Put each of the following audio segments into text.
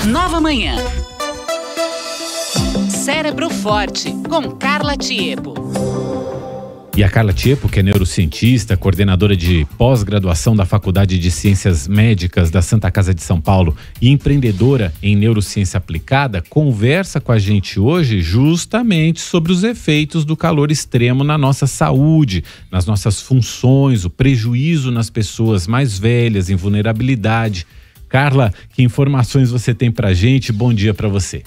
Nova Manhã. Cérebro Forte, com Carla Tiepo. E a Carla Tiepo, que é neurocientista, coordenadora de pós-graduação da Faculdade de Ciências Médicas da Santa Casa de São Paulo e empreendedora em neurociência aplicada, conversa com a gente hoje justamente sobre os efeitos do calor extremo na nossa saúde, nas nossas funções, o prejuízo nas pessoas mais velhas, em vulnerabilidade. Carla, que informações você tem pra gente? Bom dia para você.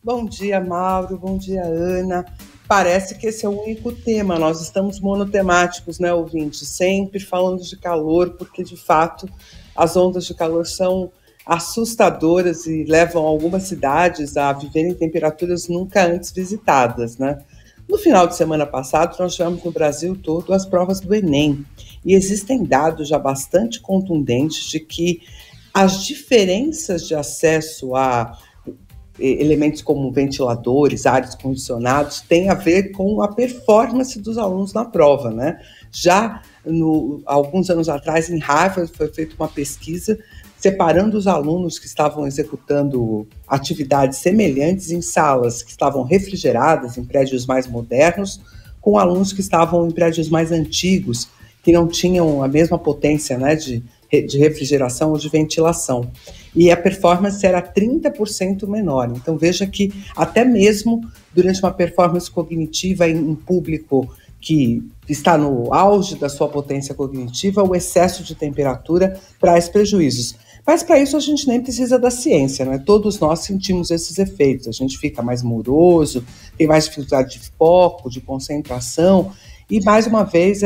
Bom dia, Mauro. Bom dia, Ana. Parece que esse é o único tema. Nós estamos monotemáticos, né, ouvintes? Sempre falando de calor, porque, de fato, as ondas de calor são assustadoras e levam algumas cidades a viverem em temperaturas nunca antes visitadas, né? No final de semana passado, nós tivemos no Brasil todo as provas do Enem. E existem dados já bastante contundentes de que as diferenças de acesso a elementos como ventiladores, ares condicionados, têm a ver com a performance dos alunos na prova, né? Já alguns anos atrás, em Harvard, foi feita uma pesquisa separando os alunos que estavam executando atividades semelhantes em salas que estavam refrigeradas, em prédios mais modernos, com alunos que estavam em prédios mais antigos, que não tinham a mesma potência, né, de refrigeração ou de ventilação. E a performance era 30% menor. Então veja que até mesmo durante uma performance cognitiva em um público que está no auge da sua potência cognitiva, o excesso de temperatura traz prejuízos. Mas para isso a gente nem precisa da ciência, né? Todos nós sentimos esses efeitos. A gente fica mais moroso, tem mais dificuldade de foco, de concentração. E, mais uma vez,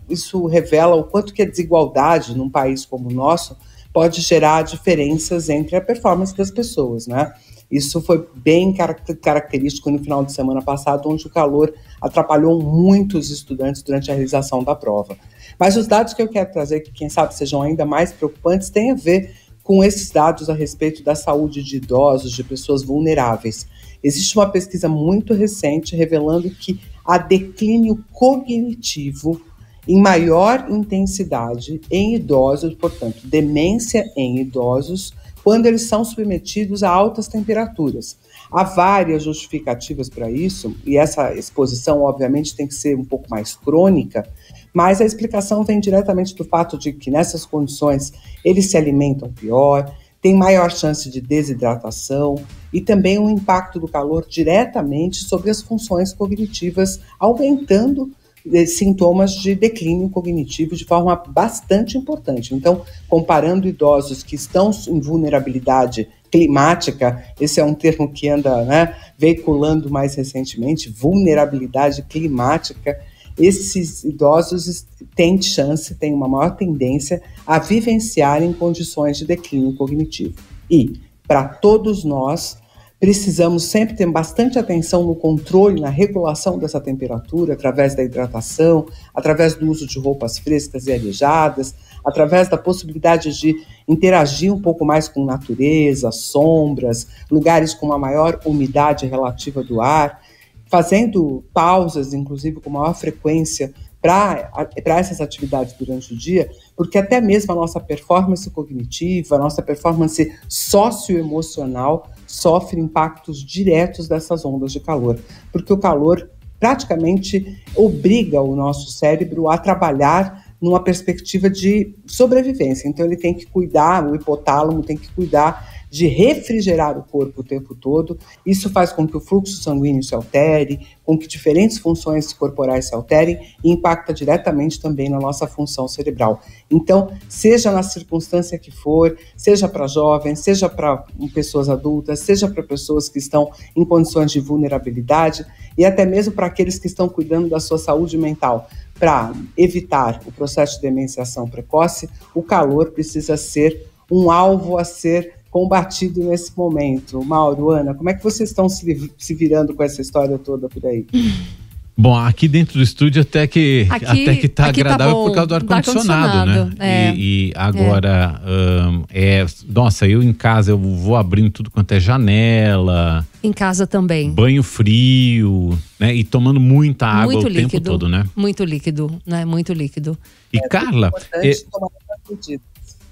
isso revela o quanto que a desigualdade num país como o nosso pode gerar diferenças entre a performance das pessoas, né? Isso foi bem característico no final de semana passado, onde o calor atrapalhou muito os estudantes durante a realização da prova. Mas os dados que eu quero trazer, que quem sabe sejam ainda mais preocupantes, têm a ver com esses dados a respeito da saúde de idosos, de pessoas vulneráveis. Existe uma pesquisa muito recente revelando que há declínio cognitivo em maior intensidade em idosos, portanto, demência em idosos, quando eles são submetidos a altas temperaturas. Há várias justificativas para isso, e essa exposição, obviamente, tem que ser um pouco mais crônica, mas a explicação vem diretamente do fato de que, nessas condições, eles se alimentam pior, tem maior chance de desidratação e também o impacto do calor diretamente sobre as funções cognitivas, aumentando sintomas de declínio cognitivo de forma bastante importante. Então, comparando idosos que estão em vulnerabilidade climática, esse é um termo que anda, né, veiculando mais recentemente, vulnerabilidade climática, esses idosos têm uma maior tendência a vivenciarem condições de declínio cognitivo. E, para todos nós, precisamos sempre ter bastante atenção no controle, na regulação dessa temperatura, através da hidratação, através do uso de roupas frescas e arejadas, através da possibilidade de interagir um pouco mais com natureza, sombras, lugares com uma maior umidade relativa do ar, fazendo pausas, inclusive, com maior frequência para essas atividades durante o dia, porque até mesmo a nossa performance cognitiva, a nossa performance socioemocional sofre impactos diretos dessas ondas de calor, porque o calor praticamente obriga o nosso cérebro a trabalhar numa perspectiva de sobrevivência. Então ele tem que cuidar, o hipotálamo tem que cuidar de refrigerar o corpo o tempo todo. Isso faz com que o fluxo sanguíneo se altere, com que diferentes funções corporais se alterem e impacta diretamente também na nossa função cerebral. Então, seja na circunstância que for, seja para jovens, seja para pessoas adultas, seja para pessoas que estão em condições de vulnerabilidade e até mesmo para aqueles que estão cuidando da sua saúde mental, para evitar o processo de demenciação precoce, o calor precisa ser um alvo a ser combatido nesse momento. Mauro, Ana, como é que vocês estão se virando com essa história toda por aí? Bom, aqui dentro do estúdio até que tá agradável, tá bom, por causa do ar-condicionado, né? E agora, nossa, eu em casa eu vou abrindo tudo quanto é janela. Em casa também. Banho frio, né? E tomando muita água o tempo todo, né? Muito líquido, né? Muito líquido. E Carla,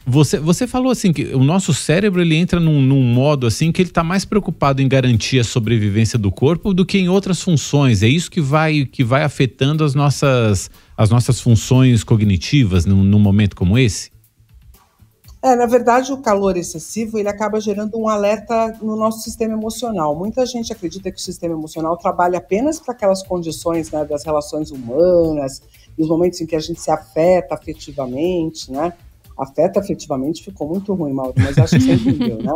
Você falou assim que o nosso cérebro ele entra num modo assim que ele está mais preocupado em garantir a sobrevivência do corpo do que em outras funções. É isso que vai afetando as nossas funções cognitivas num momento como esse? Na verdade, o calor excessivo ele acaba gerando um alerta no nosso sistema emocional. Muita gente acredita que o sistema emocional trabalha apenas para aquelas condições, né, das relações humanas, e os momentos em que a gente se afeta afetivamente, né? Afeta afetivamente ficou muito ruim, Mauro, mas acho que você entendeu, né?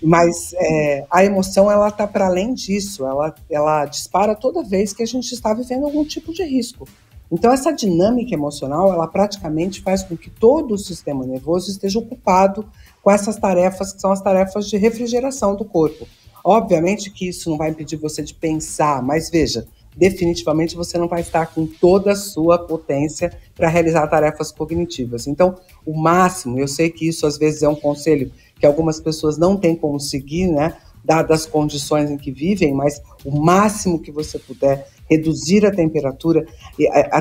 Mas a emoção, ela está para além disso, ela dispara toda vez que a gente está vivendo algum tipo de risco. Então, essa dinâmica emocional, ela praticamente faz com que todo o sistema nervoso esteja ocupado com essas tarefas, que são as tarefas de refrigeração do corpo. Obviamente que isso não vai impedir você de pensar, mas veja, definitivamente você não vai estar com toda a sua potência para realizar tarefas cognitivas. Então, o máximo, eu sei que isso às vezes é um conselho que algumas pessoas não têm como seguir, né, dadas as condições em que vivem, mas o máximo que você puder reduzir a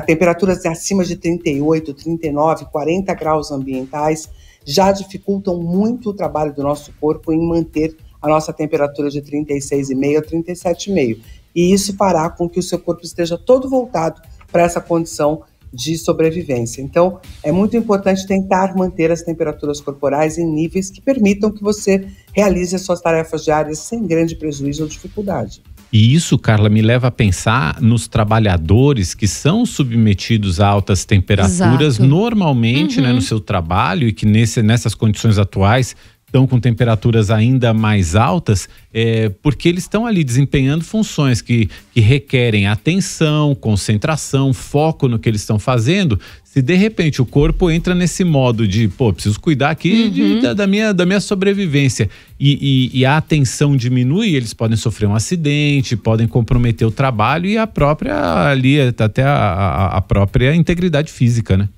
temperaturas acima de 38, 39, 40 graus ambientais já dificultam muito o trabalho do nosso corpo em manter a nossa temperatura de 36,5 a 37,5. E isso fará com que o seu corpo esteja todo voltado para essa condição de sobrevivência. Então, é muito importante tentar manter as temperaturas corporais em níveis que permitam que você realize as suas tarefas diárias sem grande prejuízo ou dificuldade. E isso, Carla, me leva a pensar nos trabalhadores que são submetidos a altas temperaturas normalmente, né, no seu trabalho, e que nessas condições atuais estão com temperaturas ainda mais altas, porque eles estão ali desempenhando funções que requerem atenção, concentração, foco no que eles estão fazendo. Se de repente o corpo entra nesse modo de, preciso cuidar aqui da minha sobrevivência, e a atenção diminui, eles podem sofrer um acidente, podem comprometer o trabalho e a própria a própria integridade física, né?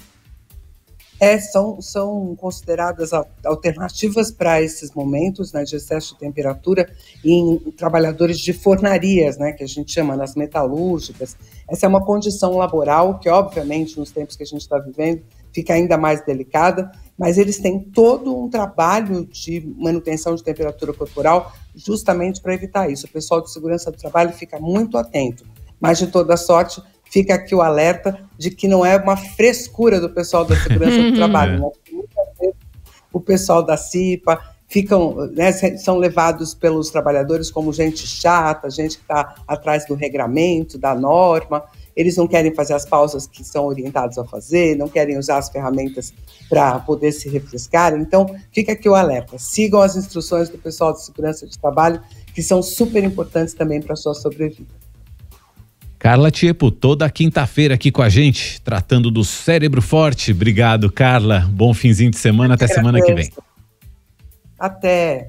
São consideradas alternativas para esses momentos, né, de excesso de temperatura em trabalhadores de fornarias, né, que a gente chama nas metalúrgicas. Essa é uma condição laboral que, obviamente, nos tempos que a gente está vivendo, fica ainda mais delicada, mas eles têm todo um trabalho de manutenção de temperatura corporal justamente para evitar isso. O pessoal de segurança do trabalho fica muito atento, mas de toda sorte, fica aqui o alerta de que não é uma frescura do pessoal da segurança do trabalho. Né? Muitas vezes o pessoal da CIPA são levados pelos trabalhadores como gente chata, gente que está atrás do regramento, da norma. Eles não querem fazer as pausas que são orientados a fazer, não querem usar as ferramentas para poder se refrescar. Então, fica aqui o alerta. Sigam as instruções do pessoal de segurança de trabalho, que são super importantes também para a sua sobrevida. Carla Tiepo, toda quinta-feira aqui com a gente, tratando do cérebro forte. Obrigado, Carla. Bom finzinho de semana, até semana que vem. Até.